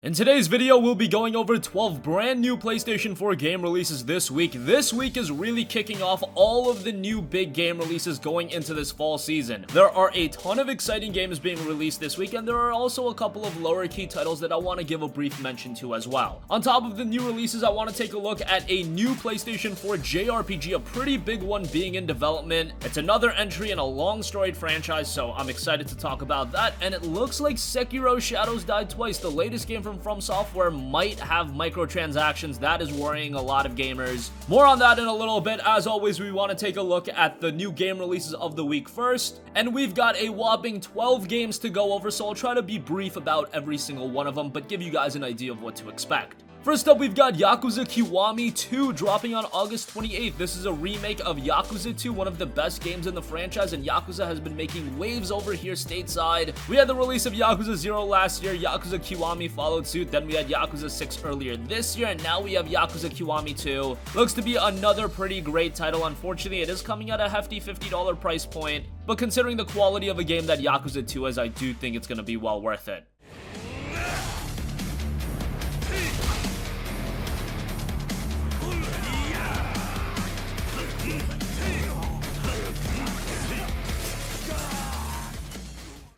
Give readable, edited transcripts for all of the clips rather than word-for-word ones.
In today's video, we'll be going over 12 brand new PlayStation 4 game releases this week. This week is really kicking off all of the new big game releases going into this fall season. There are a ton of exciting games being released this week, and there are also a couple of lower key titles that I want to give a brief mention to as well. On top of the new releases, I want to take a look at a new PlayStation 4 JRPG, a pretty big one being in development. It's another entry in a long storied franchise, so I'm excited to talk about that. And it looks like Sekiro Shadows Die Twice, the latest game from Software, might have microtransactions. That is worrying a lot of gamers. More on that in a little bit. As always, we want to take a look at the new game releases of the week first, and we've got a whopping 12 games to go over, so I'll try to be brief about every single one of them, but give you guys an idea of what to expect. First up, we've got Yakuza Kiwami 2 dropping on August 28th. This is a remake of Yakuza 2, one of the best games in the franchise, and Yakuza has been making waves over here stateside. We had the release of Yakuza 0 last year, Yakuza Kiwami followed suit, then we had Yakuza 6 earlier this year, and now we have Yakuza Kiwami 2. Looks to be another pretty great title. Unfortunately, it is coming at a hefty $50 price point, but considering the quality of a game that Yakuza 2 is, I do think it's going to be well worth it.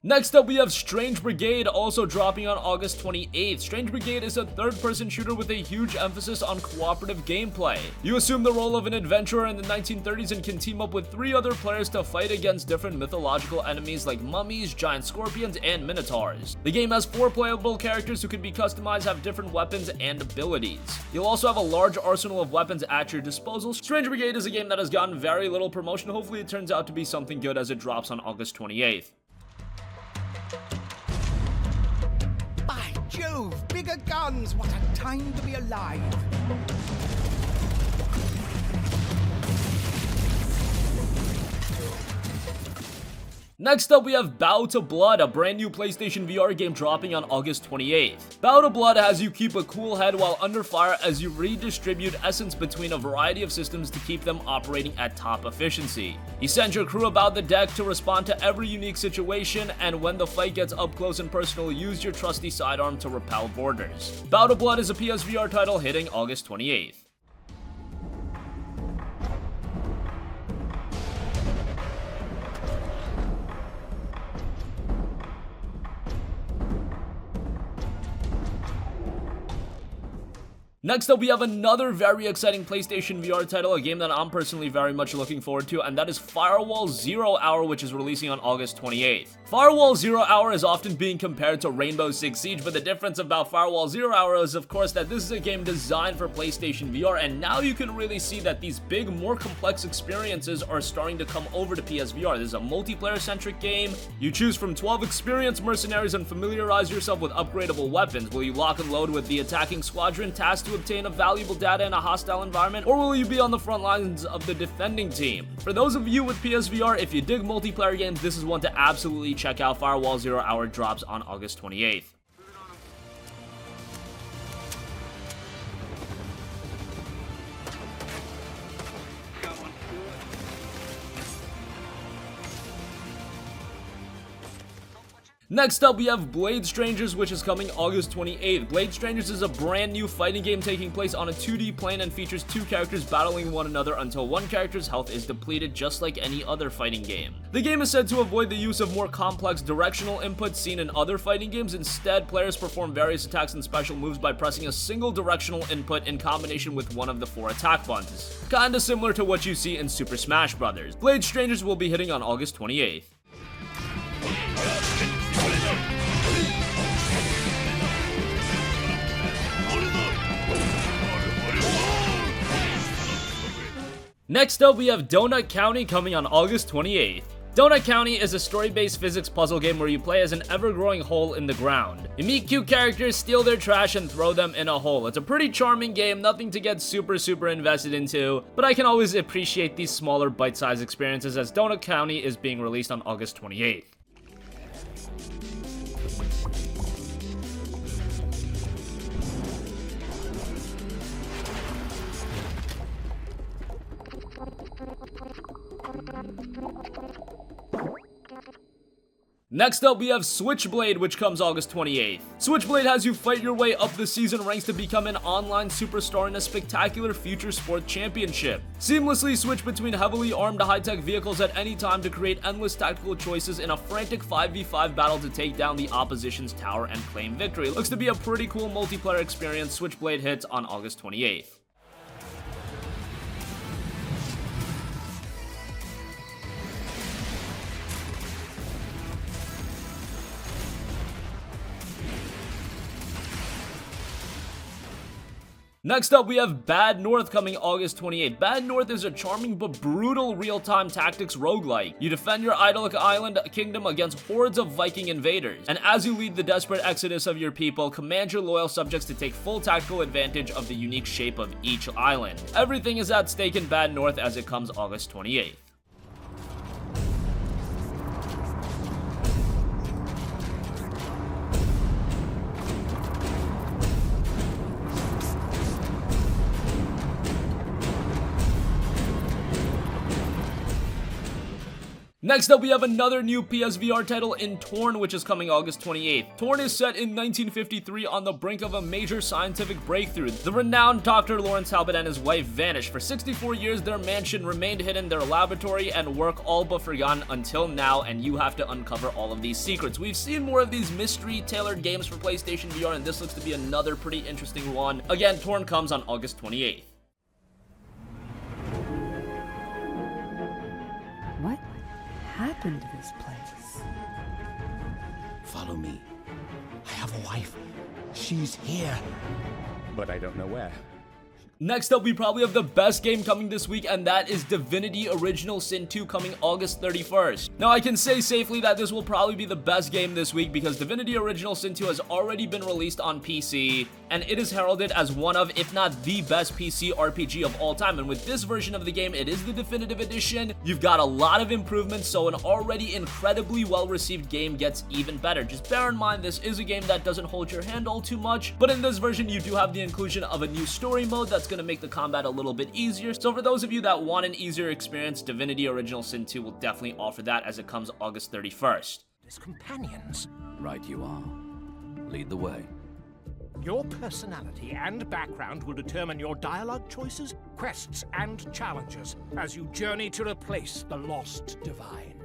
Next up, we have Strange Brigade, also dropping on August 28th. Strange Brigade is a third-person shooter with a huge emphasis on cooperative gameplay. You assume the role of an adventurer in the 1930s and can team up with 3 other players to fight against different mythological enemies like mummies, giant scorpions, and minotaurs. The game has 4 playable characters who can be customized, have different weapons and abilities. You'll also have a large arsenal of weapons at your disposal. Strange Brigade is a game that has gotten very little promotion. Hopefully it turns out to be something good as it drops on August 28th. By Jove, bigger guns! What a time to be alive! Next up, we have Bow to Blood, a brand new PlayStation VR game dropping on August 28th. Bow to Blood has you keep a cool head while under fire as you redistribute essence between a variety of systems to keep them operating at top efficiency. You send your crew about the deck to respond to every unique situation, and when the fight gets up close and personal, use your trusty sidearm to repel boarders. Bow to Blood is a PSVR title hitting August 28th. Next up, we have another very exciting PlayStation VR title, a game that I'm personally very much looking forward to, and that is Firewall 0 Hour, which is releasing on August 28th. Firewall 0 Hour is often being compared to Rainbow Six Siege, but the difference about Firewall 0 Hour is, of course, that this is a game designed for PlayStation VR, and now you can really see that these big, more complex experiences are starting to come over to PSVR. This is a multiplayer-centric game. You choose from 12 experienced mercenaries and familiarize yourself with upgradable weapons. Will you lock and load with the attacking squadron tasked to obtain a valuable data in a hostile environment, or will you be on the front lines of the defending team? For those of you with PSVR, if you dig multiplayer games, this is one to absolutely check out. Firewall 0 Hour drops on August 28th. Next up, we have Blade Strangers, which is coming August 28th. Blade Strangers is a brand new fighting game taking place on a 2D plane and features 2 characters battling one another until one character's health is depleted, just like any other fighting game. The game is said to avoid the use of more complex directional inputs seen in other fighting games. Instead, players perform various attacks and special moves by pressing a single directional input in combination with one of the 4 attack buttons. Kinda similar to what you see in Super Smash Bros. Blade Strangers will be hitting on August 28th. Next up, we have Donut County coming on August 28th. Donut County is a story-based physics puzzle game where you play as an ever-growing hole in the ground. You meet cute characters, steal their trash, and throw them in a hole. It's a pretty charming game, nothing to get super invested into, but I can always appreciate these smaller bite-sized experiences as Donut County is being released on August 28th. Next up, we have Switchblade, which comes August 28th. Switchblade has you fight your way up the season ranks to become an online superstar in a spectacular future sport championship. Seamlessly switch between heavily armed high-tech vehicles at any time to create endless tactical choices in a frantic 5v5 battle to take down the opposition's tower and claim victory. Looks to be a pretty cool multiplayer experience. Switchblade hits on August 28th. Next up, we have Bad North coming August 28th. Bad North is a charming but brutal real-time tactics roguelike. You defend your idyllic island kingdom against hordes of Viking invaders, and as you lead the desperate exodus of your people, command your loyal subjects to take full tactical advantage of the unique shape of each island. Everything is at stake in Bad North as it comes August 28th. Next up, we have another new PSVR title in Torn, which is coming August 28th. Torn is set in 1953 on the brink of a major scientific breakthrough. The renowned Dr. Lawrence Talbot and his wife vanished. For 64 years, their mansion remained hidden, their laboratory and work all but forgotten until now, and you have to uncover all of these secrets. We've seen more of these mystery-tailored games for PlayStation VR, and this looks to be another pretty interesting one. Again, Torn comes on August 28th. What happened to this place? Follow me. I have a wife. She's here. But I don't know where. Next up, we probably have the best game coming this week, and that is Divinity Original Sin 2 coming August 31st. Now, I can say safely that this will probably be the best game this week because Divinity Original Sin 2 has already been released on PC, and it is heralded as one of, if not the best PC RPG of all time. And with this version of the game, it is the definitive edition. You've got a lot of improvements, so an already incredibly well-received game gets even better. Just bear in mind, this is a game that doesn't hold your hand all too much, but in this version, you do have the inclusion of a new story mode that's going to make the combat a little bit easier. So for those of you that want an easier experience, Divinity Original Sin 2 will definitely offer that as it comes August 31st. His companions. Right you are. Lead the way. Your personality and background will determine your dialogue choices, quests, and challenges as you journey to replace the lost divine.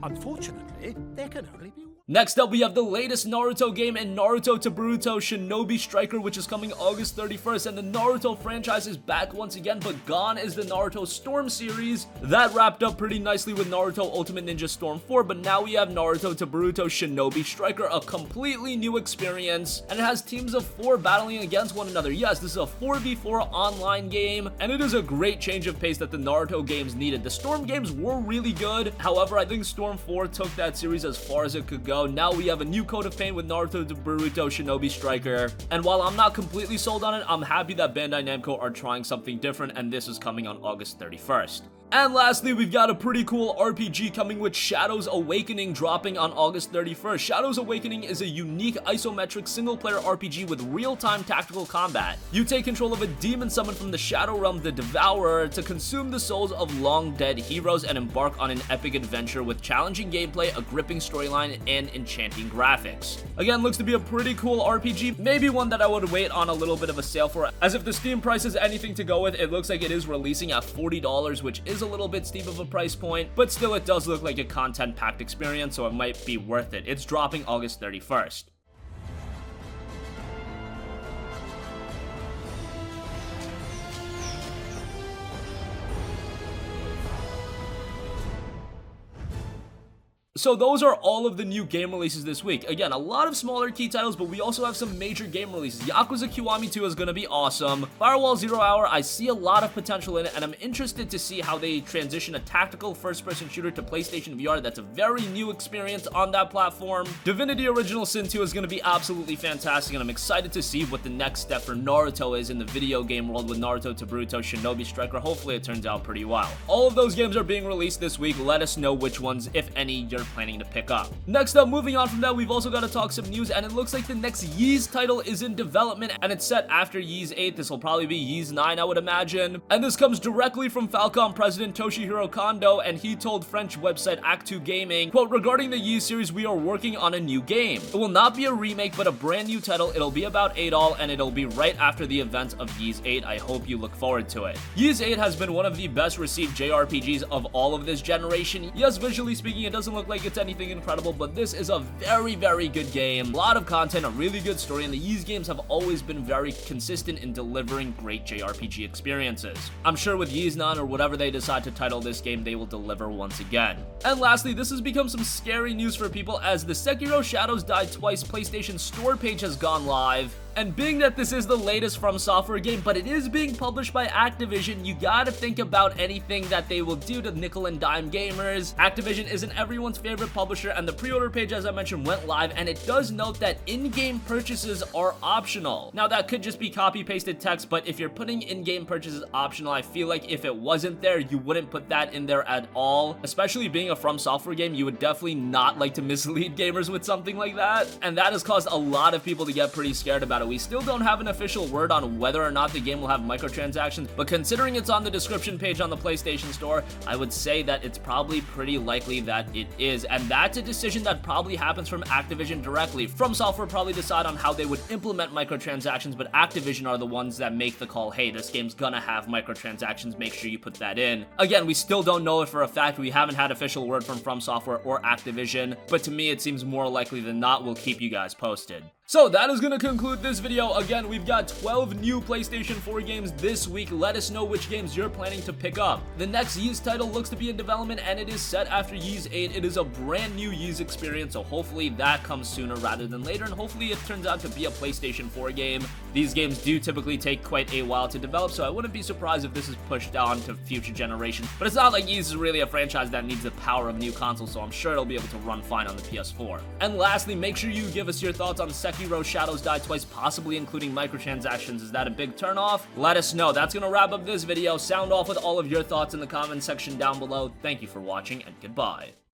Unfortunately, there can only be one. Next up, we have the latest Naruto game in Naruto to Boruto Shinobi Striker, which is coming August 31st, and the Naruto franchise is back once again, but gone is the Naruto Storm series. That wrapped up pretty nicely with Naruto Ultimate Ninja Storm 4, but now we have Naruto to Boruto Shinobi Striker, a completely new experience, and it has teams of 4 battling against one another. Yes, this is a 4v4 online game, and it is a great change of pace that the Naruto games needed. The Storm games were really good, however, I think Storm 4 took that series as far as it could go. Now we have a new coat of paint with Naruto to Boruto Shinobi Striker, and while I'm not completely sold on it, I'm happy that Bandai Namco are trying something different, and this is coming on August 31st. And lastly, we've got a pretty cool RPG coming with Shadows Awakening dropping on August 31st. Shadows Awakening is a unique isometric single-player RPG with real-time tactical combat. You take control of a demon summoned from the Shadow Realm, the Devourer, to consume the souls of long-dead heroes and embark on an epic adventure with challenging gameplay, a gripping storyline, and enchanting graphics. Again, looks to be a pretty cool RPG, maybe one that I would wait on a little bit of a sale for, as if the Steam price is anything to go with, it looks like it is releasing at $40, which is a little bit steep of a price point, but still it does look like a content-packed experience, so it might be worth it. It's dropping August 31st. So those are all of the new game releases this week. Again, a lot of smaller key titles, but we also have some major game releases. Yakuza Kiwami 2 is going to be awesome. Firewall 0 Hour, I see a lot of potential in it, and I'm interested to see how they transition a tactical first-person shooter to PlayStation VR. That's a very new experience on that platform. Divinity Original Sin 2 is going to be absolutely fantastic, and I'm excited to see what the next step for Naruto is in the video game world with Naruto to Boruto Shinobi Striker. Hopefully it turns out pretty well. All of those games are being released this week. Let us know which ones, if any, you're planning to pick up. Next up, moving on from that, we've also got to talk some news, and it looks like the next Ys title is in development, and it's set after Ys 8. This will probably be Ys 9, I would imagine. And this comes directly from Falcom president Toshihiro Kondo, and he told French website Act2 Gaming, quote, regarding the Ys series, we are working on a new game. It will not be a remake, but a brand new title. It'll be about Adol, and it'll be right after the events of Ys 8. I hope you look forward to it. Ys 8 has been one of the best received JRPGs of all of this generation. Yes, visually speaking, it doesn't look like it's anything incredible, but this is a very, very good game. A lot of content, a really good story, and the Ys games have always been very consistent in delivering great JRPG experiences. I'm sure with Ys 9 or whatever they decide to title this game, they will deliver once again. And lastly, this has become some scary news for people as the Sekiro Shadows Die Twice PlayStation Store page has gone live. And being that this is the latest From Software game, but it is being published by Activision, you gotta think about anything that they will do to nickel and dime gamers. Activision isn't everyone's favorite publisher, and the pre-order page, as I mentioned, went live, and it does note that in-game purchases are optional. Now, that could just be copy-pasted text, but if you're putting in-game purchases optional, I feel like if it wasn't there, you wouldn't put that in there at all. Especially being a From Software game, you would definitely not like to mislead gamers with something like that, and that has caused a lot of people to get pretty scared about it. We still don't have an official word on whether or not the game will have microtransactions, but considering it's on the description page on the PlayStation Store, I would say that it's probably pretty likely that it is, and that's a decision that probably happens from Activision directly. From Software probably decide on how they would implement microtransactions, but Activision are the ones that make the call, hey, this game's gonna have microtransactions, make sure you put that in. Again, we still don't know it for a fact. We haven't had official word from Software or Activision, but to me it seems more likely than not. We'll keep you guys posted. So that is going to conclude this video. Again, we've got 12 new PlayStation 4 games this week. Let us know which games you're planning to pick up. The next Ys title looks to be in development, and it is set after Ys 8. It is a brand new Ys experience, so hopefully that comes sooner rather than later, and hopefully it turns out to be a PlayStation 4 game. These games do typically take quite a while to develop, so I wouldn't be surprised if this is pushed on to future generations. But it's not like Ys is really a franchise that needs the power of new consoles, so I'm sure it'll be able to run fine on the PS4. And lastly, make sure you give us your thoughts on Sekiro Shadows Die Twice, possibly including microtransactions. Is that a big turnoff? Let us know. That's gonna wrap up this video. Sound off with all of your thoughts in the comment section down below. Thank you for watching, and goodbye.